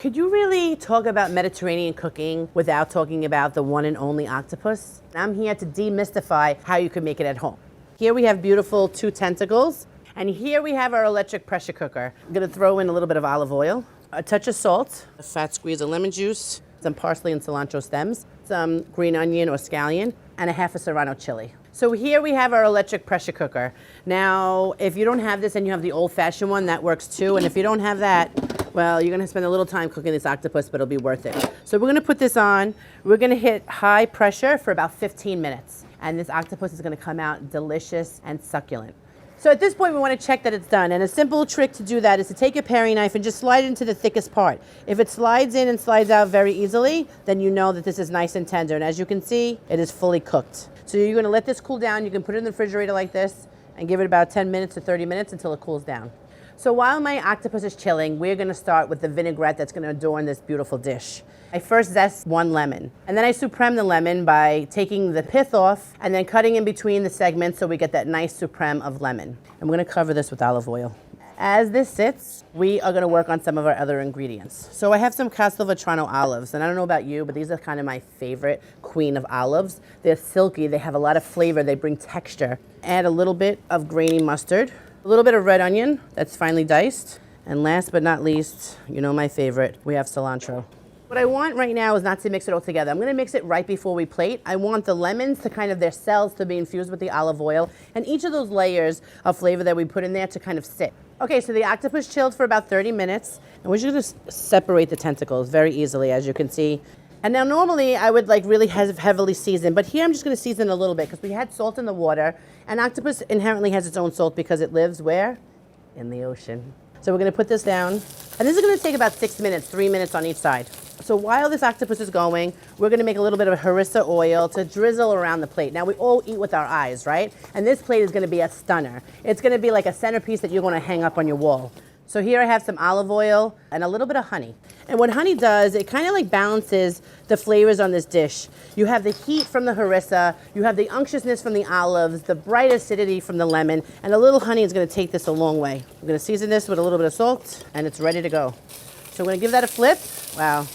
Could you really talk about Mediterranean cooking without talking about the one and only octopus? I'm here to demystify how you can make it at home. Here we have beautiful 2 tentacles, and here we have our electric pressure cooker. I'm gonna throw in a little bit of olive oil, a touch of salt, a fat squeeze of lemon juice, some parsley and cilantro stems, some green onion or scallion, and a half a serrano chili. So here we have our electric pressure cooker. Now, if you don't have this and you have the old-fashioned one, that works too. And if you don't have that, well, you're gonna spend a little time cooking this octopus, but it'll be worth it. So we're gonna put this on. We're gonna hit high pressure for about 15 minutes. And this octopus is gonna come out delicious and succulent. So at this point, we want to check that it's done. And a simple trick to do that is to take a paring knife and just slide it into the thickest part. If it slides in and slides out very easily, then you know that this is nice and tender. And as you can see, it is fully cooked. So you're going to let this cool down. You can put it in the refrigerator like this and give it about 10 minutes to 30 minutes until it cools down. So while my octopus is chilling, we're going to start with the vinaigrette that's going to adorn this beautiful dish. I first zest 1 lemon, and then I supreme the lemon by taking the pith off and then cutting in between the segments so we get that nice supreme of lemon. I'm going to cover this with olive oil. As this sits, we are going to work on some of our other ingredients. So I have some Castelvetrano olives, and I don't know about you, but these are kind of my favorite queen of olives. They're silky, they have a lot of flavor, they bring texture. Add a little bit of grainy mustard, a little bit of red onion that's finely diced, and last but not least, you know my favorite, we have cilantro. What I want right now is not to mix it all together. I'm going to mix it right before we plate. I want the lemons to kind of their cells to be infused with the olive oil, and each of those layers of flavor that we put in there to kind of sit. Okay, so the octopus chilled for about 30 minutes, and we're just going to separate the tentacles very easily, as you can see. And now normally I would like really heavily season, but here I'm just going to season a little bit because we had salt in the water, and octopus inherently has its own salt because it lives where? In the ocean. So we're going to put this down, and this is going to take about 6 minutes, 3 minutes on each side. So while this octopus is going, we're going to make a little bit of harissa oil to drizzle around the plate. Now we all eat with our eyes, right? And this plate is going to be a stunner. It's going to be like a centerpiece that you're going to hang up on your wall. So here I have some olive oil and a little bit of honey. And what honey does, it kind of like balances the flavors on this dish. You have the heat from the harissa, you have the unctuousness from the olives, the bright acidity from the lemon, and a little honey is going to take this a long way. I'm going to season this with a little bit of salt, and it's ready to go. So I'm going to give that a flip. Wow.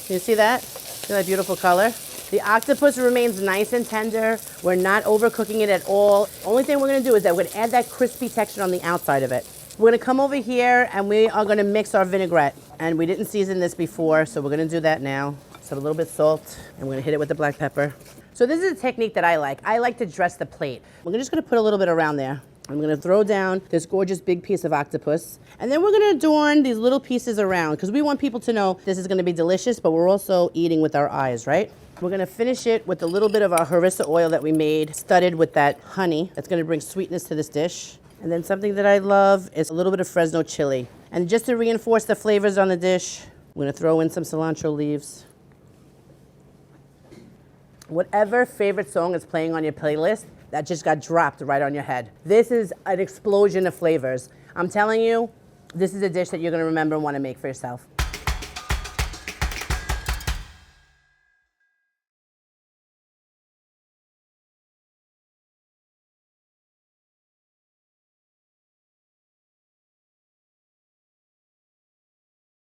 Can you see that? See that beautiful color? The octopus remains nice and tender. We're not overcooking it at all. Only thing we're going to do is that we're going to add that crispy texture on the outside of it. We're going to come over here and we are going to mix our vinaigrette. And we didn't season this before, so we're going to do that now. So a little bit of salt, and we're going to hit it with the black pepper. So this is a technique that I like. I like to dress the plate. We're just going to put a little bit around there. I'm going to throw down this gorgeous big piece of octopus. And then we're going to adorn these little pieces around because we want people to know this is going to be delicious, but we're also eating with our eyes, right? We're going to finish it with a little bit of our harissa oil that we made, studded with that honey. That's going to bring sweetness to this dish. And then something that I love is a little bit of Fresno chili. And just to reinforce the flavors on the dish, I'm going to throw in some cilantro leaves. Whatever favorite song is playing on your playlist, that just got dropped right on your head. This is an explosion of flavors. I'm telling you, this is a dish that you're going to remember and want to make for yourself.